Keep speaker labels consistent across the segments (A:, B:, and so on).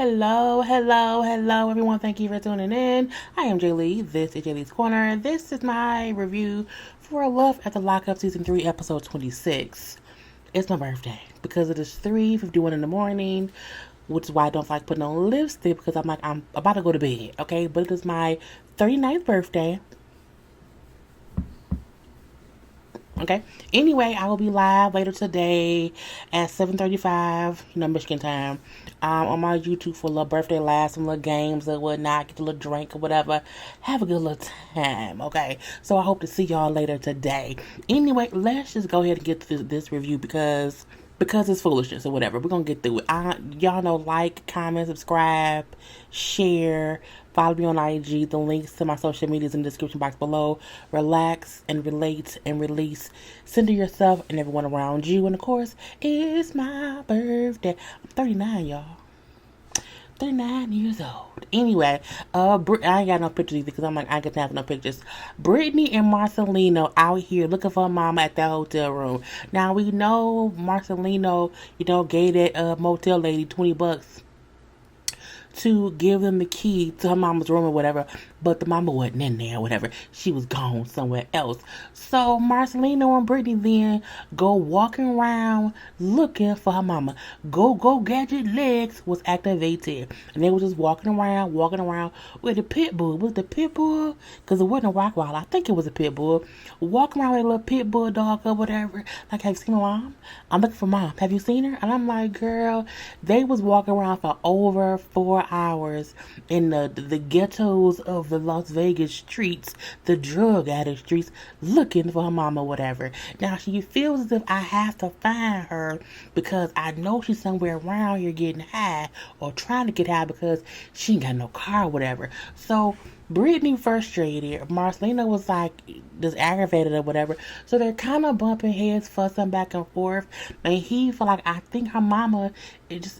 A: Hello, everyone. Thank you for tuning in. I am JayLee. This is JLeesCorner. This is my review for Love at the Lockup Season 3, Episode 26. It's my birthday because it is 3:51 in the morning, which is why I don't like putting on lipstick because I'm about to go to bed, okay? But it is my 39th birthday. Okay. Anyway, I will be live later today at 7:35, Michigan time, on my YouTube for a little birthday live, some little games or whatnot, get a little drink or whatever. Have a good little time, okay? So I hope to see y'all later today. Anyway, let's just go ahead and get through this review because it's foolishness or whatever. We're gonna get through it. Y'all know, like, comment, subscribe, share, follow me on IG. The links to my social medias in the description box below. Relax and relate and release. Center yourself and everyone around you. And of course, it's my birthday. I'm 39, y'all. 39 years old. Anyway, I ain't got no pictures either because I'm like, I ain't have no pictures. Brittany and Marcelino out here looking for a mama at that hotel room. Now, we know Marcelino, gave that motel lady $20 to give them the key to her mama's room or whatever, but the mama wasn't in there or whatever. She was gone somewhere else. So Marcelino and Brittany then go walking around looking for her mama. Go gadget legs was activated, and they were just walking around with a pit bull. Was the pit bull? Because it wasn't a Rottweiler. I think it was a pit bull. Walking around with a little pit bull dog or whatever. Like, have you seen my mom? I'm looking for mom. Have you seen her? And I'm like, girl, they was walking around for over 4 hours in the ghettos of the Las Vegas streets, the drug addict streets, looking for her mama or whatever. Now, she feels as if I have to find her because I know she's somewhere around here getting high or trying to get high because she ain't got no car or whatever. So Brittany frustrated. Marcelino was like just aggravated or whatever. So they're kind of bumping heads, fussing back and forth. And he feel like I think her mama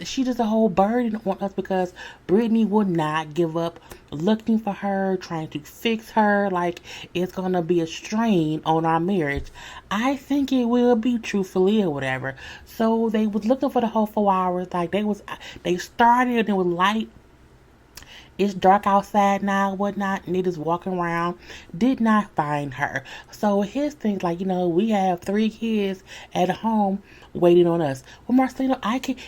A: she just a whole burden on us because Brittany would not give up looking for her, trying to fix her. Like it's gonna be a strain on our marriage. I think it will be, truthfully or whatever. So they was looking for the whole 4 hours. Like they started and it was light. It's dark outside now, whatnot, and they just walking around. Did not find her. So his thing's like, we have 3 kids at home waiting on us. Well, Marcelino,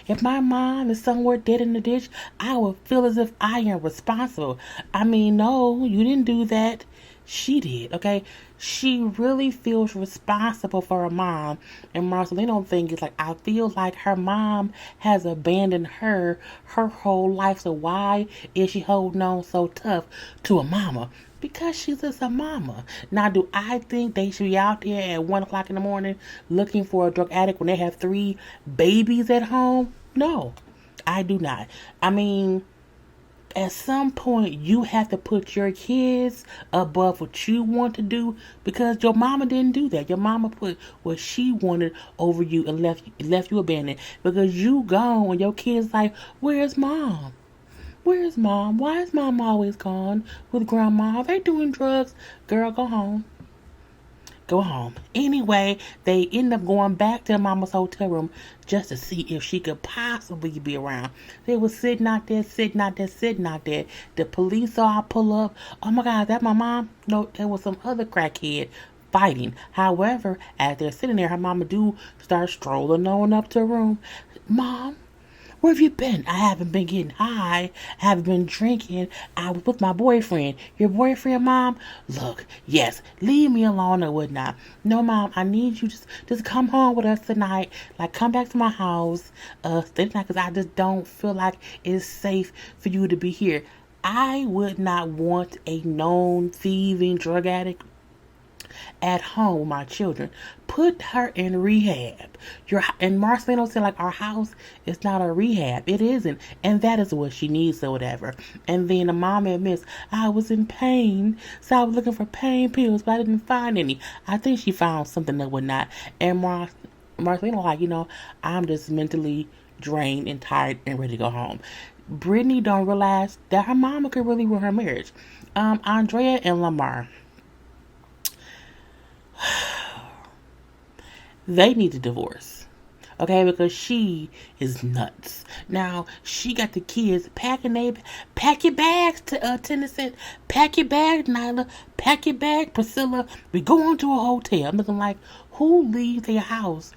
A: if my mom is somewhere dead in the ditch, I would feel as if I am responsible. I mean, no, you didn't do that. She did, okay? She really feels responsible for her mom. And Marcelino thinks like, I feel like her mom has abandoned her whole life. So why is she holding on so tough to a mama? Because she's just a mama. Now, do I think they should be out there at 1 o'clock in the morning looking for a drug addict when they have 3 babies at home? No, I do not. I mean, at some point, you have to put your kids above what you want to do because your mama didn't do that. Your mama put what she wanted over you and left you abandoned because you gone and your kids like, where's mom? Where's mom? Why is mom always gone with grandma? Are they doing drugs? Girl, go home. Go home. Anyway, they end up going back to mama's hotel room just to see if she could possibly be around. They were sitting out there. The police saw her pull up. Oh my God, is that my mom? No, there was some other crackhead fighting. However, as they're sitting there, her mama do start strolling on up to her room. Mom, where have you been? I haven't been getting high. I haven't been drinking. I was with my boyfriend. Your boyfriend, Mom? Look, yes, leave me alone or whatnot. No, Mom, I need you just come home with us tonight. Like, come back to my house. Stay tonight because I just don't feel like it's safe for you to be here. I would not want a known thieving drug addict at home with my children. Put her in rehab. And Marcelino said, like, our house is not a rehab. It isn't. And that is what she needs or whatever. And then the mom admits, I was in pain, so I was looking for pain pills, but I didn't find any. I think she found something that would not. And Marcelino like, I'm just mentally drained and tired and ready to go home. Brittany don't realize that her mama could really ruin her marriage. Andrea and Lamar, they need a divorce. Okay, because she is nuts. Now she got the kids packing they pack your bags to Tennyson, pack your bag, Nyla, pack your bag, Priscilla. We going to a hotel. I'm looking like, who leaves their house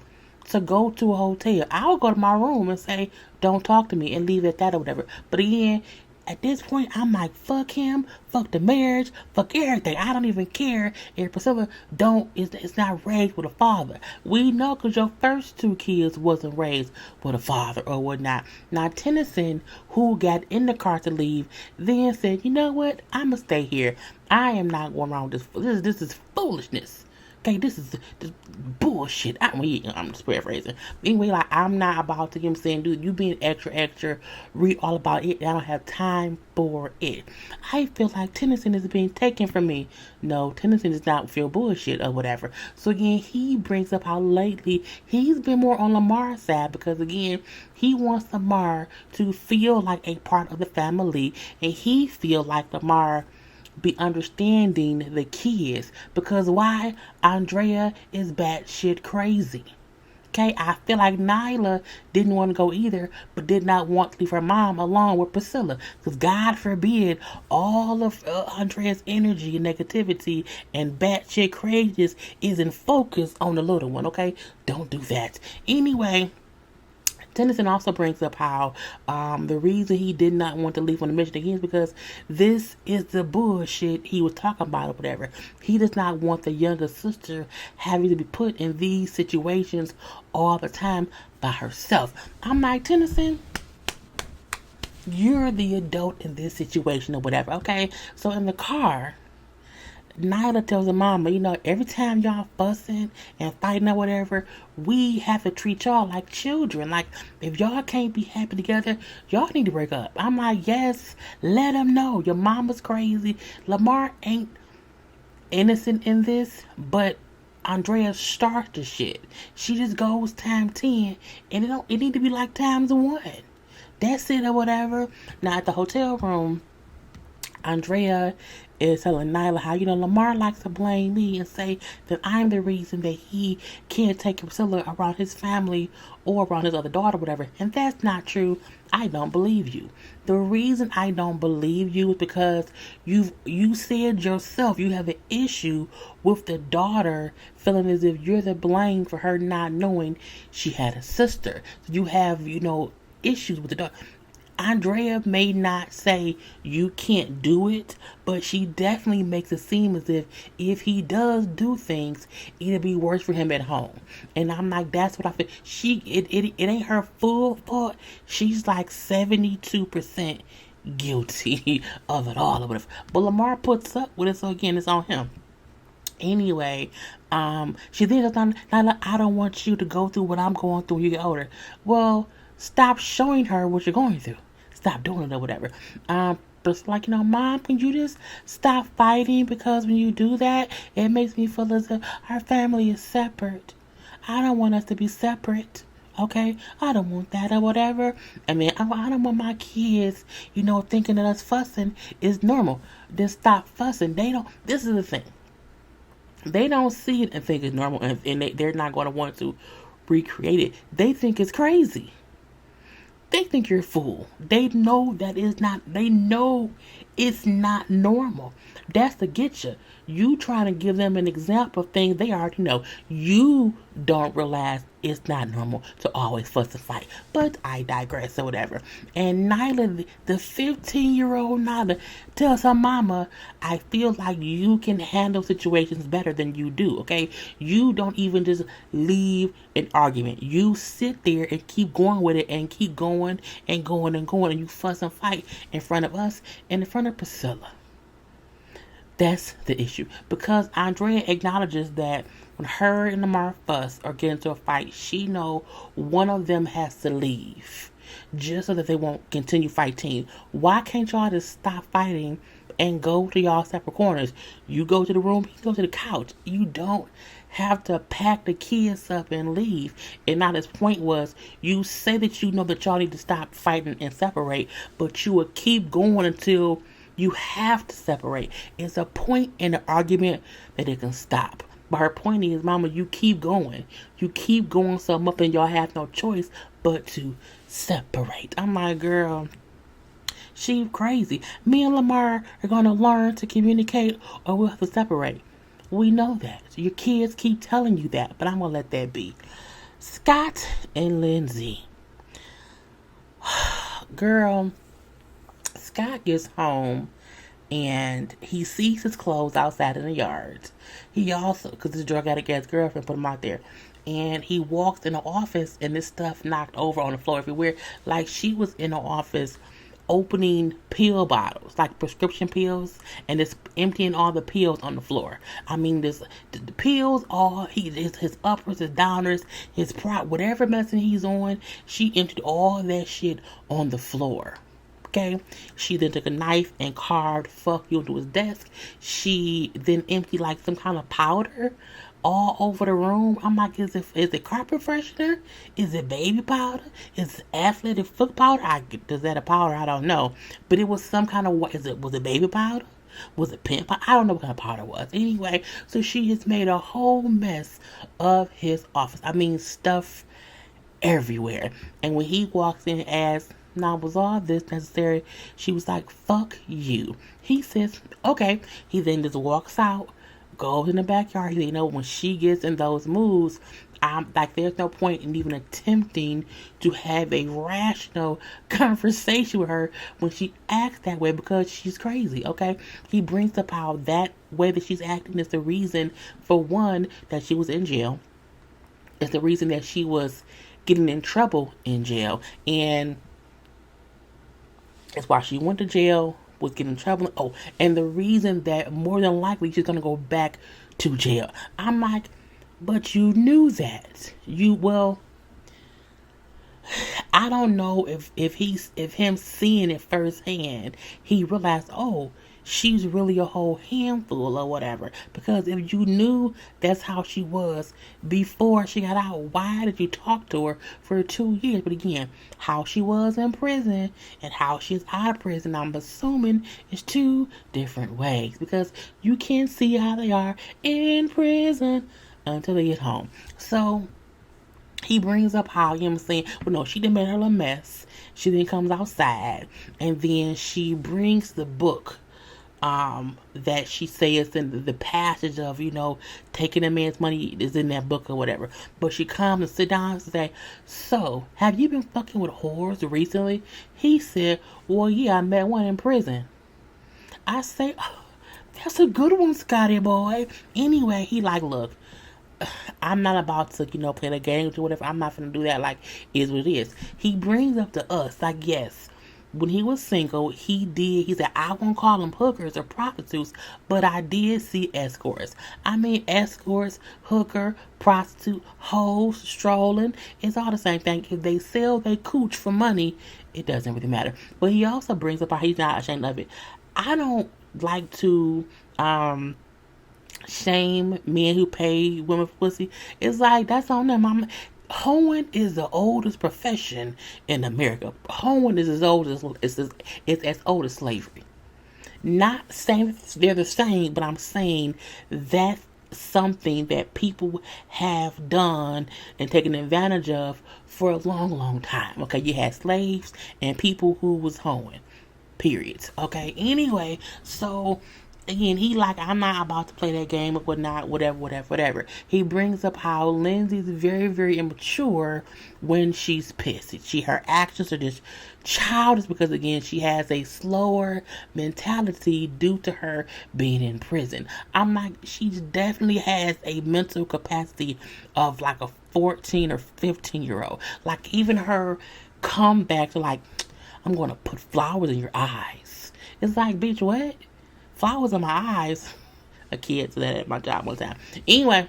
A: to go to a hotel? I'll go to my room and say, don't talk to me, and leave it at that or whatever. But again, at this point, I'm like, fuck him, fuck the marriage, fuck everything. I don't even care if Priscilla it's not raised with a father. We know because your first two kids wasn't raised with a father or whatnot. Now, Tennyson, who got in the car to leave, then said, you know what, I'm going to stay here. I am not going around with this. This is foolishness. Okay, this is bullshit. I'm just paraphrasing. Anyway, like, I'm not about to, saying, dude, you being extra, read all about it. I don't have time for it. I feel like Tennyson is being taken from me. No, Tennyson does not feel bullshit or whatever. So again, he brings up how lately he's been more on Lamar's side because again, he wants Lamar to feel like a part of the family, and he feels like Lamar be understanding the kids because why? Andrea is batshit crazy. Okay, I feel like Nyla didn't want to go either, but did not want to leave her mom alone with Priscilla. Because God forbid all of Andrea's energy and negativity and batshit craziness isn't focused on the little one. Okay, don't do that. Anyway, Tennyson also brings up how the reason he did not want to leave on the mission again is because this is the bullshit he was talking about or whatever. He does not want the younger sister having to be put in these situations all the time by herself. I'm like, Tennyson, you're the adult in this situation or whatever, okay? So in the car, Nyla tells her mama, every time y'all fussing and fighting or whatever, we have to treat y'all like children. Like, if y'all can't be happy together, y'all need to break up. I'm like, yes, let them know. Your mama's crazy. Lamar ain't innocent in this, but Andrea starts the shit. She just goes time 10, and it need to be like times 1. That's it or whatever. Now, at the hotel room, Andrea is telling Nyla how, Lamar likes to blame me and say that I'm the reason that he can't take Priscilla around his family or around his other daughter, whatever. And that's not true. I don't believe you. The reason I don't believe you is because you said yourself you have an issue with the daughter feeling as if you're the blame for her not knowing she had a sister. So you have, issues with the daughter. Andrea may not say you can't do it, but she definitely makes it seem as if he does do things, it'll be worse for him at home. And I'm like, that's what I feel. It ain't her full fault. She's like 72% guilty of it all or whatever. But Lamar puts up with it, so again, it's on him. Anyway, she then goes, Nyla, I don't want you to go through what I'm going through when you get older. Well, stop showing her what you're going through. Stop doing it or whatever. But it's like, Mom, can you just stop fighting? Because when you do that, it makes me feel as if our family is separate. I don't want us to be separate. Okay? I don't want that or whatever. I mean, I don't want my kids, thinking that us fussing is normal. Then stop fussing. This is the thing. They don't see it and think it's normal, and they're not going to want to recreate it. They think it's crazy. They think you're a fool. They know that it's not. They know it's not normal. That's to get you. You trying to give them an example of things they already know. You don't realize it's not normal to always fuss and fight. But I digress or whatever. And Nyla, the 15-year-old Nyla, tells her mama, I feel like you can handle situations better than you do, okay? You don't even just leave an argument. You sit there and keep going with it and keep going and going and going. And you fuss and fight in front of us and in front of Priscilla. That's the issue. Because Andrea acknowledges that when her and Lamar fuss or get into a fight, she know one of them has to leave. Just so that they won't continue fighting. Why can't y'all just stop fighting and go to y'all separate corners? You go to the room, you go to the couch. You don't have to pack the kids up and leave. And now his point was, you say that you know that y'all need to stop fighting and separate, but you will keep going until you have to separate. It's a point in the argument that it can stop. But her point is, mama, you keep going. You keep going something up and y'all have no choice but to separate. I'm like, girl, she crazy. Me and Lamar are going to learn to communicate or we'll have to separate. We know that. Your kids keep telling you that, but I'm going to let that be. Scott and Lindsey. Girl, Scott gets home and he sees his clothes outside in the yard. He also, because this drug addict guy's girlfriend put him out there, and he walks in the office and this stuff knocked over on the floor everywhere. Like she was in the office opening pill bottles, like prescription pills, and it's emptying all the pills on the floor. I mean, this the pills, all his uppers, his downers, his prop, whatever medicine he's on, she emptied all that shit on the floor. Okay, she then took a knife and carved "fuck you" into his desk. She then emptied like some kind of powder all over the room. I'm like, is it carpet freshener? Is it baby powder? Is it athletic foot powder? Is that a powder? I don't know. But it was some kind of, was it baby powder? Was it pimp powder? I don't know what kind of powder it was. Anyway, so she has made a whole mess of his office. I mean, stuff everywhere. And when he walks in and asks, now, was all this necessary? She was like, fuck you. He says, okay. He then just walks out, goes in the backyard. He, when she gets in those moods, I'm like, there's no point in even attempting to have a rational conversation with her when she acts that way, because she's crazy, okay? He brings up how that way that she's acting is the reason, for one, that she was in jail. It's the reason that she was getting in trouble in jail. And that's why she went to jail, was getting in trouble. Oh, and the reason that more than likely she's going to go back to jail. I'm like, but you knew that. I don't know if him seeing it firsthand, he realized, oh, she's really a whole handful or whatever. Because if you knew that's how she was before she got out, why did you talk to her for 2 years? But again, how she was in prison and how she's out of prison, I'm assuming, is two different ways. Because you can't see how they are in prison until they get home. So he brings up how, saying, well, no, she done made her little mess. She then comes outside and then she brings the book that she says in the passage of, taking a man's money is in that book or whatever. But she comes and sit down and say, so, have you been fucking with whores recently? He said, well, yeah, I met one in prison. I say, oh, that's a good one, Scotty boy. Anyway, he like, look, I'm not about to, play the game or whatever. I'm not going to do that. Like, is what it is. He brings up to us, like, yes, when he was single, he said, I won't call them hookers or prostitutes, but I did see escorts. I mean, escorts, hooker, prostitute, hoes, strolling, it's all the same thing. If they sell their cooch for money, it doesn't really matter. But he also brings up how he's not ashamed of it. I don't like to, shame men who pay women for pussy. It's like, that's on them. Hoeing is the oldest profession in America. Hoeing is as old as slavery. Not saying they're the same, but I'm saying that's something that people have done and taken advantage of for a long, long time. Okay, you had slaves and people who was hoeing. Periods. Okay. Anyway, so again, he like, I'm not about to play that game or whatnot, whatever. He brings up how Lindsey's very, very immature when she's pissed. Her actions are just childish because, again, she has a slower mentality due to her being in prison. I'm like, she definitely has a mental capacity of like a 14 or 15-year-old. Like, even her comeback to like, I'm going to put flowers in your eyes. It's like, bitch, what? Flowers in my eyes. A kid said that at my job one time. Anyway,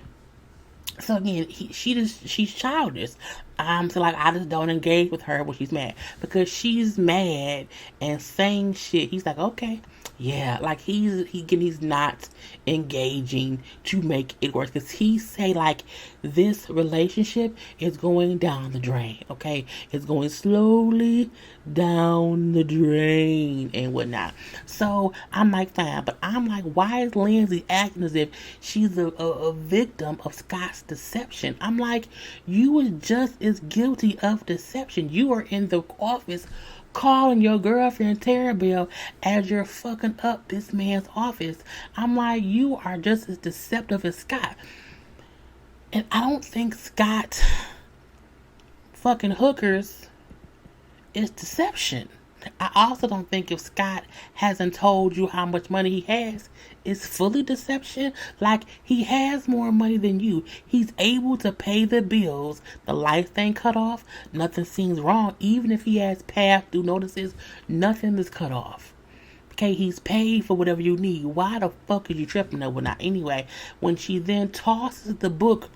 A: so again, she's childish. So like, I just don't engage with her when she's mad, because she's mad and saying shit. He's like, okay, Yeah, like he's not engaging to make it work. Cause he say like this relationship is going down the drain. Okay, it's going slowly down the drain and whatnot. So I'm like, fine, but I'm like, why is Lindsey acting as if she's a victim of Scott's deception? I'm like, you was just as guilty of deception. You were in the office calling your girlfriend Terrible as you're fucking up this man's office. I'm like, you are just as deceptive as Scott. And I don't think Scott fucking hookers is deception. I also don't think if Scott hasn't told you how much money he has, it's fully deception. Like, he has more money than you. He's able to pay the bills. The lights ain't cut off. Nothing seems wrong. Even if he has past due notices, nothing is cut off. Okay, he's paid for whatever you need. Why the fuck are you tripping over now? Anyway, when she then tosses the book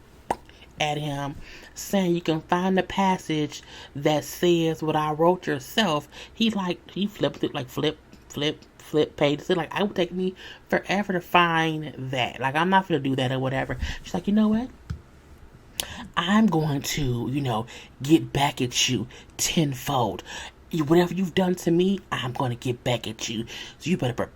A: at him, saying you can find the passage that says what I wrote yourself, he flipped it, like flip pages. Like, it would take me forever to find that. Like, I'm not gonna do that or whatever. She's like, you know what? I'm going to, get back at you tenfold. Whatever you've done to me, I'm going to get back at you. So you better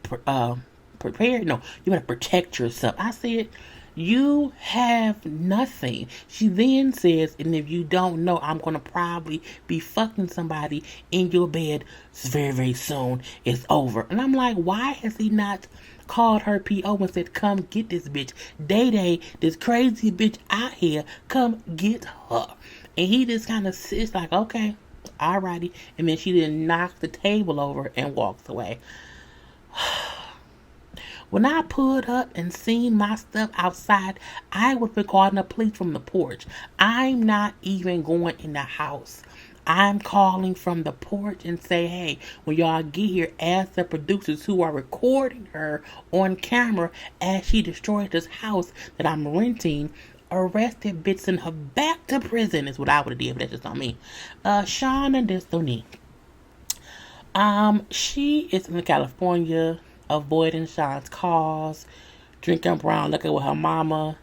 A: prepare. No, you better protect yourself. I said, you have nothing. She then says, and if you don't know, I'm going to probably be fucking somebody in your bed very, very soon. It's over. And I'm like, why has he not called her PO and said, come get this bitch. Day, this crazy bitch out here, come get her. And he just kind of sits like, okay, alrighty. And then she then knocks the table over and walks away. When I pulled up and seen my stuff outside, I would have been calling the police from the porch. I'm not even going in the house. I'm calling from the porch and say, hey, when y'all get here, ask the producers who are recording her on camera as she destroyed this house that I'm renting, arrested bitch, send her back to prison is what I would have did, but that's just on me. Shauna Destoni. She is in California, avoiding Sean's calls, drinking brown liquor with her mama,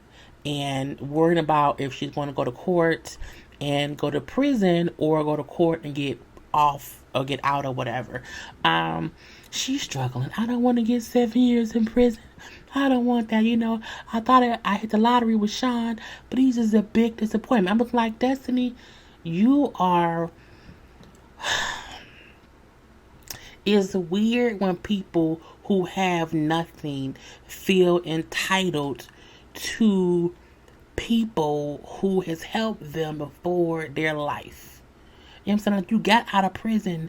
A: and worrying about if she's going to go to court and go to prison or go to court and get off or get out or whatever. She's struggling. I don't want to get 7 years in prison. I don't want that, I thought I hit the lottery with Sean, but he's just a big disappointment. I'm looking like, Destiny, you are... It's weird when people who have nothing feel entitled to people who has helped them before their life. You know what I'm saying? Like, you got out of prison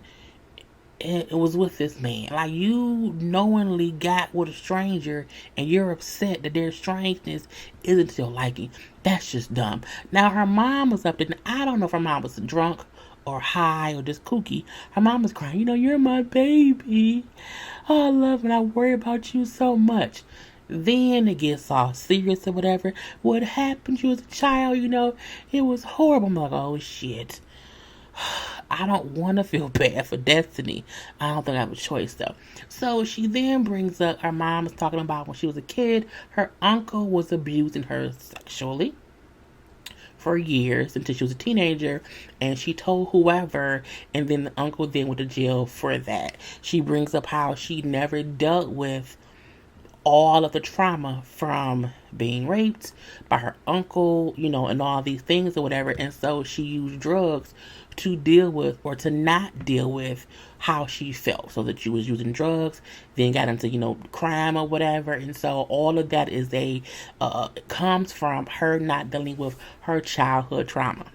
A: and it was with this man. Like, you knowingly got with a stranger and you're upset that their strangeness isn't to your liking. That's just dumb. Now, her mom was up there. I don't know if her mom was drunk or high or just kooky. Her mom was crying, you're my baby. Oh, I love and I worry about you so much. Then it gets all serious or whatever. What happened to you as a child, it was horrible. I'm like, oh shit. I don't want to feel bad for Destiny. I don't think I have a choice though. So she then brings up, her mom was talking about when she was a kid, her uncle was abusing her sexually for years until she was a teenager, and she told whoever, and then the uncle then went to jail for that. She brings up how she never dealt with all of the trauma from being raped by her uncle, and all these things or whatever, and so she used drugs to deal with or to not deal with how she felt. So that she was using drugs, then got into, crime or whatever. And so all of that is comes from her not dealing with her childhood trauma.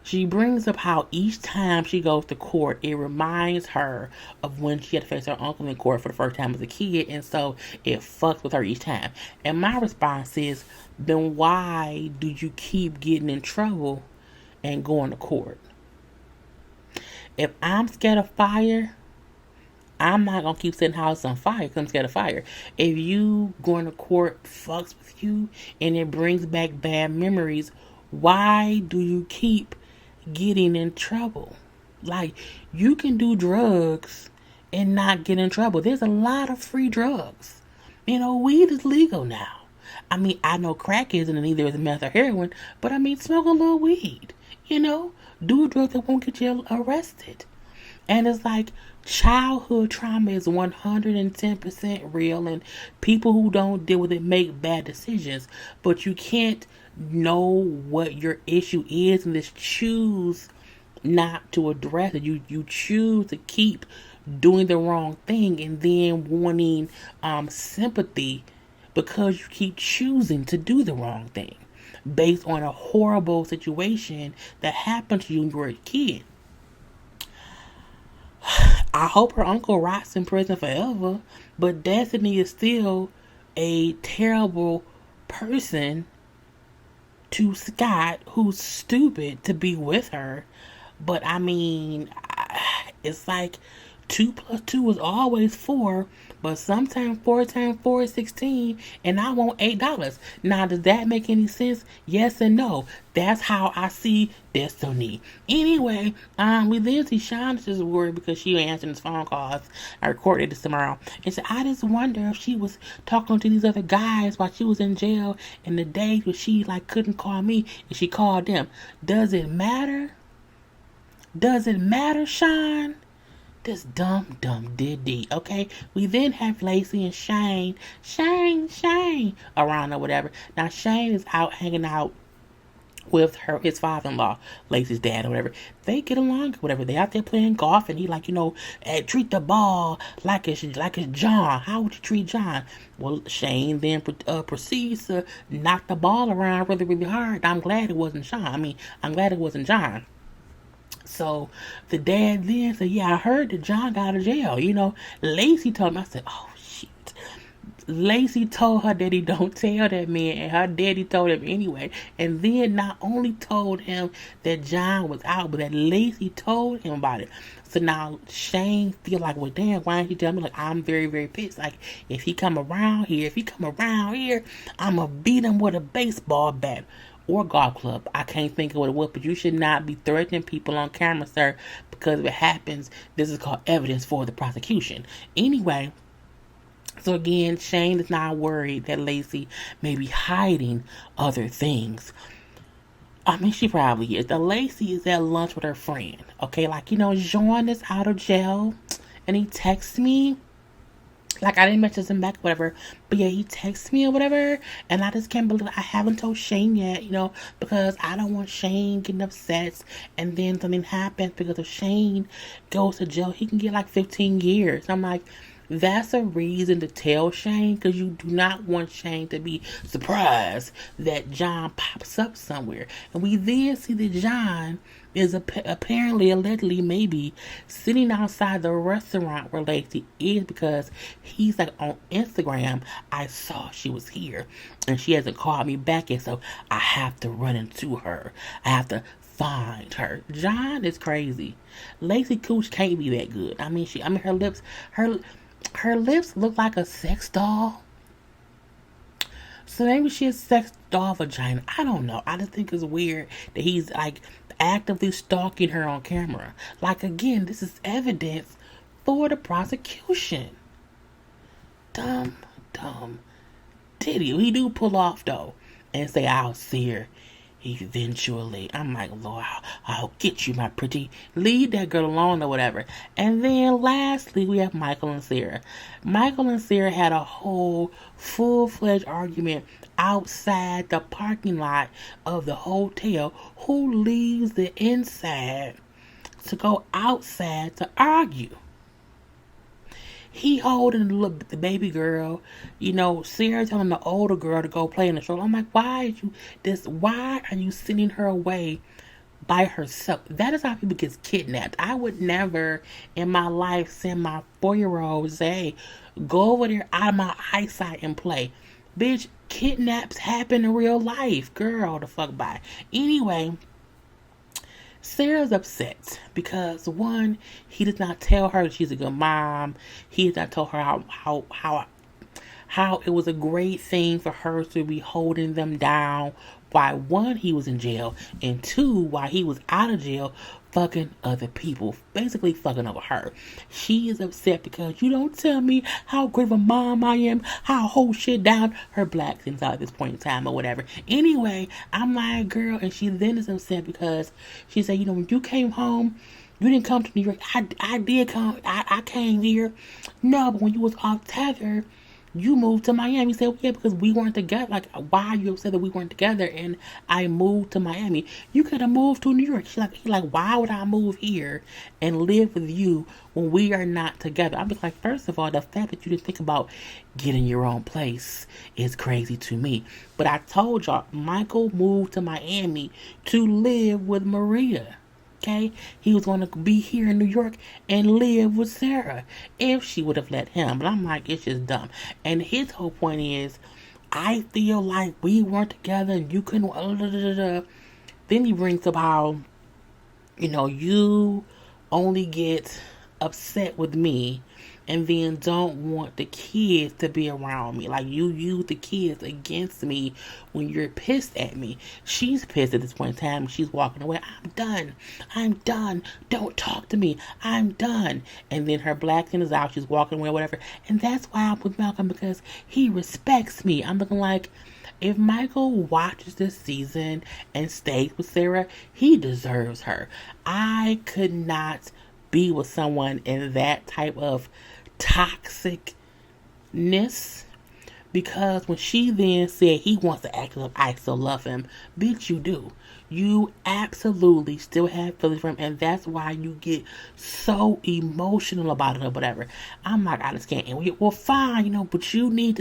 A: She brings up how each time she goes to court, it reminds her of when she had to face her uncle in court for the first time as a kid. And so it fucks with her each time. And my response is, then why do you keep getting in trouble and going to court? If I'm scared of fire, I'm not going to keep setting houses on fire because I'm scared of fire. If you going to court fucks with you and it brings back bad memories, why do you keep getting in trouble? Like, you can do drugs and not get in trouble. There's a lot of free drugs. Weed is legal now. I know crack isn't, and neither is meth or heroin, but smoke a little weed. Do a drug that won't get you arrested. And it's like childhood trauma is 110% real, and people who don't deal with it make bad decisions. But you can't know what your issue is and just choose not to address it. You choose to keep doing the wrong thing and then wanting sympathy because you keep choosing to do the wrong thing based on a horrible situation that happened to you when you were a kid. I hope her uncle rots in prison forever, but Destiny is still a terrible person to Scott, who's stupid to be with her. But it's like 2 plus 2 is always 4, but sometimes 4 times 4 is 16, and I want $8. Now, does that make any sense? Yes and no. That's how I see Destiny. Anyway, we then see Sean just worried because she answered his phone calls. I recorded this tomorrow. And said, I just wonder if she was talking to these other guys while she was in jail, and the days where she couldn't call me and she called them. Does it matter? Does it matter, Sean? This dumb diddy, okay? We then have Lacey and Shane around or whatever. Now Shane is out hanging out with his father-in-law, Lacey's dad or whatever. They get along or whatever. They out there playing golf, and he treat the ball like it's John. How would you treat John? Well, Shane then proceeds to knock the ball around really, really hard. I'm glad it wasn't Sean. I'm glad it wasn't John. So the dad then said, yeah, I heard that John got out of jail. Lacey told me. I said, oh, shit. Lacey told her daddy don't tell that man, and her daddy told him anyway. And then not only told him that John was out, but that Lacey told him about it. So now Shane feel like, well, damn, why didn't he tell me? I'm very, very pissed. If he come around here, I'm going to beat him with a baseball bat. Or golf club. I can't think of what it was, but you should not be threatening people on camera, sir, because if it happens, this is called evidence for the prosecution. Anyway, so again, Shane is not worried that Lacey may be hiding other things. She probably is. The Lacey is at lunch with her friend. Okay, Jean is out of jail, and he texts me. I didn't message him back, whatever. But yeah, he texts me or whatever. And I just can't believe I haven't told Shane yet, because I don't want Shane getting upset. And then something happens because if Shane goes to jail, he can get 15 years. I'm like, that's a reason to tell Shane, because you do not want Shane to be surprised that John pops up somewhere. And we then see that John is apparently, allegedly, maybe sitting outside the restaurant where Lacey is, because he's on Instagram, I saw she was here and she hasn't called me back yet, so I have to run into her. I have to find her. John is crazy. Lacey Cooch can't be that good. Her lips look like a sex doll. So maybe she has sex doll vagina. I don't know. I just think it's weird that he's actively stalking her on camera. Again, this is evidence for the prosecution. Dumb diddy. He do pull off though and say, I'll see her eventually. I'm like, Lord, I'll get you, my pretty. Leave that girl alone or whatever. And then lastly, we have Michael and Sarah. Michael and Sarah had a whole full-fledged argument outside the parking lot of the hotel. Who leaves the inside to go outside to argue? He holding the baby girl, Sarah telling the older girl to go play in the stroller. I'm like, why are you sending her away by herself? That is how people get kidnapped. I would never in my life send my 4-year-old, say, go over there out of my eyesight and play. Bitch, kidnaps happen in real life. Girl, the fuck bye. Anyway, Sarah's upset because, one, he did not tell her she's a good mom. He did not tell her how it was a great thing for her to be holding them down why, one, he was in jail, and two, why he was out of jail fucking other people, basically fucking over her. She is upset because you don't tell me how great of a mom I am, how I hold shit down. Her black things out at this point in time or whatever. Anyway, I'm like, girl, and she then is upset because she said, when you came home, you didn't come to New York. I did come. I came here. No, but when you was off Taggart, you moved to Miami. You said, yeah, because we weren't together. Like, why are you upset that we weren't together and I moved to Miami? You could have moved to New York. She's like, why would I move here and live with you when we are not together? I'm just like, first of all, the fact that you didn't think about getting your own place is crazy to me. But I told y'all, Michael moved to Miami to live with Maria. Okay, he was going to be here in New York and live with Sarah if she would have let him. But I'm like, it's just dumb. And his whole point is, I feel like we weren't together and you couldn't. Then he brings up how, you only get upset with me and then don't want the kids to be around me. Like, you use the kids against me when you're pissed at me. She's pissed at this point in time. She's walking away. I'm done. Don't talk to me. I'm done. And then her black skin is out. She's walking away, whatever. And that's why I'm with Malcolm, because he respects me. I'm looking like, if Michael watches this season and stays with Sarah, he deserves her. I could not be with someone in that type of toxicness, because when she then said he wants to act up, I still love him. Bitch, you do. You absolutely still have feelings for him, and that's why you get so emotional about it or whatever. I'm like, I just can't. And well, fine, but you need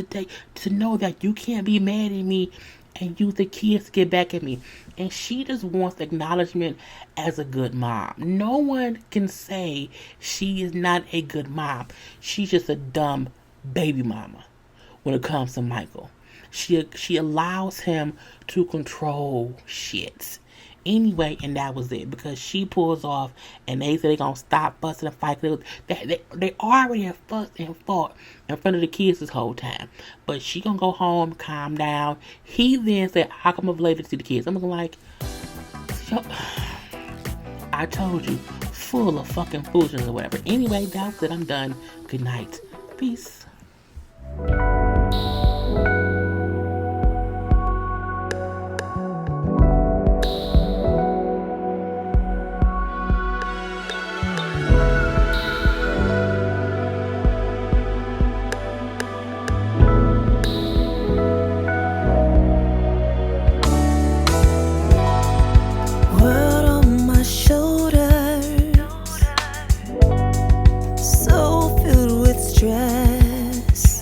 A: to know that you can't be mad at me and use the kids to get back at me. And she just wants acknowledgement as a good mom. No one can say she is not a good mom. She's just a dumb baby mama when it comes to Michael. She allows him to control shit. Anyway, and that was it, because she pulls off and they say they're going to stop busting and fight. They already have fussed and fought in front of the kids this whole time. But she going to go home, calm down. He then said, how come I'm late to see the kids? I'm looking like, I told you, full of fucking foolishness or whatever. Anyway, that's it. I'm done. Good night. Peace.